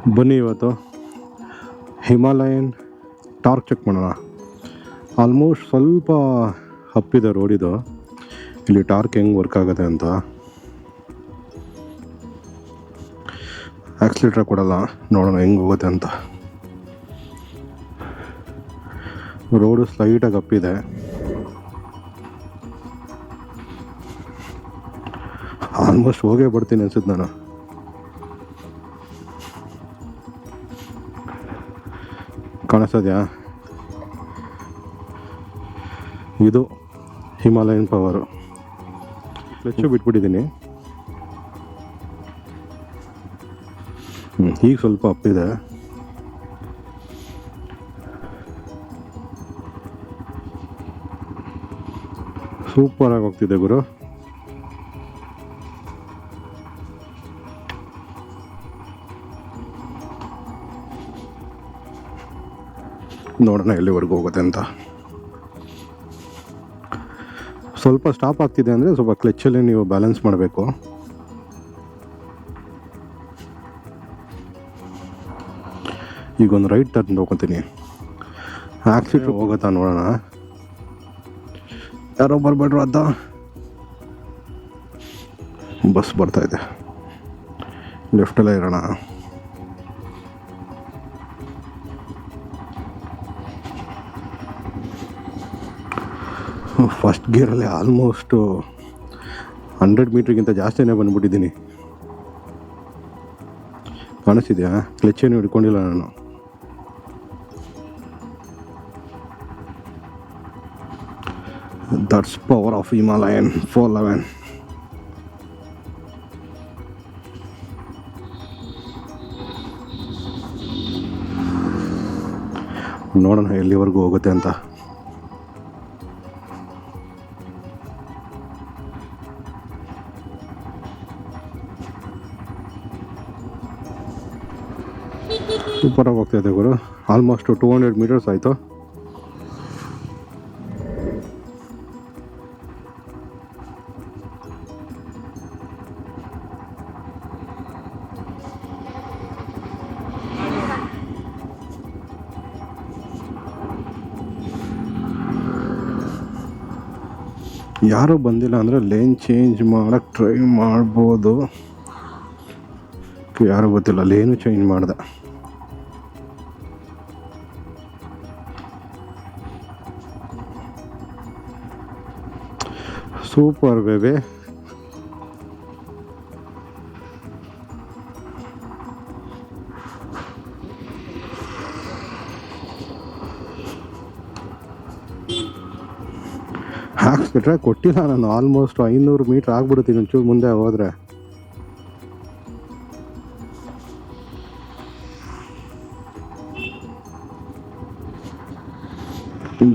ಬನ್ನಿ ಇವತ್ತು Himalayan torque check ಮಾಡೋಣ. ಆಲ್ಮೋಸ್ಟ್ ಸ್ವಲ್ಪ ಹಪ್ಪಿದೆ ರೋಡಿದು, ಇಲ್ಲಿ ಟಾರ್ಕ್ ಹೆಂಗೆ ವರ್ಕ್ ಆಗುತ್ತೆ ಅಂತ. ಆಕ್ಸಿಲೇಟರ್ ಕೊಡಲ್ಲ, ನೋಡೋಣ ಹೆಂಗೆ ಹೋಗುತ್ತೆ ಅಂತ. ರೋಡು ಸ್ಲೈಟಾಗಿ ಹಪ್ಪಿದೆ. ಆಲ್ಮೋಸ್ಟ್ ಹೋಗೇ ಬರ್ತೀನಿ ಅನ್ಸುತ್ತೆ ನಾನು. ಕಾಣಿಸ್ತದ್ಯಾ? ಇದು ಹಿಮಾಲಯನ್ ಪವರು. ಕ್ಲಚ್ಚು ಬಿಟ್ಬಿಟ್ಟಿದ್ದೀನಿ. ಈಗ ಸ್ವಲ್ಪ ಅಪ್ಪಿದೆ. ಸೂಪರಾಗಿ ಹೋಗ್ತಿದೆ ಗುರು. ನೋಡೋಣ ಎಲ್ಲಿವರೆಗೂ ಹೋಗುತ್ತೆ ಅಂತ. ಸ್ವಲ್ಪ ಸ್ಟಾಪ್ ಆಗ್ತಿದೆ ಅಂದರೆ ಸ್ವಲ್ಪ ಕ್ಲಚ್ಚಲ್ಲಿ ನೀವು ಬ್ಯಾಲೆನ್ಸ್ ಮಾಡಬೇಕು. ಈಗ ಒಂದು ರೈಟ್ ಟರ್ನ್ ಹೋಗ್ತೀನಿ. ಆಕ್ಸಿಲೇಟರ್ ಹೋಗುತ್ತಾ ನೋಡೋಣ. ಯಾರೋ ಬರ್ಬೇಡ್ರು ಅದ. ಬಸ್ ಬರ್ತಾಯಿದೆ, ಲೆಫ್ಟಲ್ಲೇ ಇರೋಣ. ಫಸ್ಟ್ ಗೇರಲ್ಲಿ ಆಲ್ಮೋಸ್ಟು 100 ಮೀಟ್ರಿಗಿಂತ ಜಾಸ್ತಿನೇ ಬಂದ್ಬಿಟ್ಟಿದ್ದೀನಿ. ಕಾಣಿಸ್ತಿದ್ಯಾ? ಕ್ಲಚ್ಚೇನು ಹಿಡ್ಕೊಂಡಿಲ್ಲ ನಾನು. That's power of Himalayan 411. ನೋಡೋಣ ಎಲ್ಲಿವರೆಗೂ ಹೋಗುತ್ತೆ ಅಂತ. ಸೂಪರಾಗಿ ಹೋಗ್ತಾಯಿದೆ ಗುರು. ಆಲ್ಮೋಸ್ಟ್ 200 ಮೀಟರ್ಸ್ ಆಯಿತು. ಯಾರೂ ಬಂದಿಲ್ಲ ಅಂದರೆ ಲೇನ್ ಚೇಂಜ್ ಮಾಡೋಕ್ಕೆ ಟ್ರೈ ಮಾಡ್ಬೋದು. ಯಾರೂ ಗೊತ್ತಿಲ್ಲ, ಲೇನು ಚೇಂಜ್ ಮಾಡಿದೆ. Super baby. ಹಾಕ್ಸ್ಬಿಟ್ರೆ ಕೊಟ್ಟಿಲ್ಲ ನಾನು. ಆಲ್ಮೋಸ್ಟ್ 500 ಮೀಟ್ರ್ ಆಗ್ಬಿಡುತ್ತೀನಿ ಒಂಚೂರು ಮುಂದೆ ಹೋದರೆ.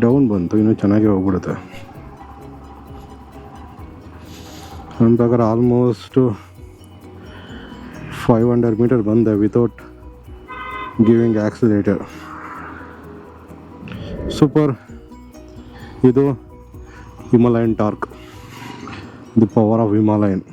ಡೌನ್ ಬಂತು, ಇನ್ನೂ ಚೆನ್ನಾಗಿ ಹೋಗ್ಬಿಡುತ್ತೆ. ನನ್ನ ಪ್ರಕಾರ ಆಲ್ಮೋಸ್ಟು 500 ಮೀಟರ್ ಬಂದೆ ವಿತೌಟ್ ಗಿವಿಂಗ್ ಆಕ್ಸಿಲೇಟರ್. ಸೂಪರ್. ಇದು Himalayan torque, the power of Himalayan.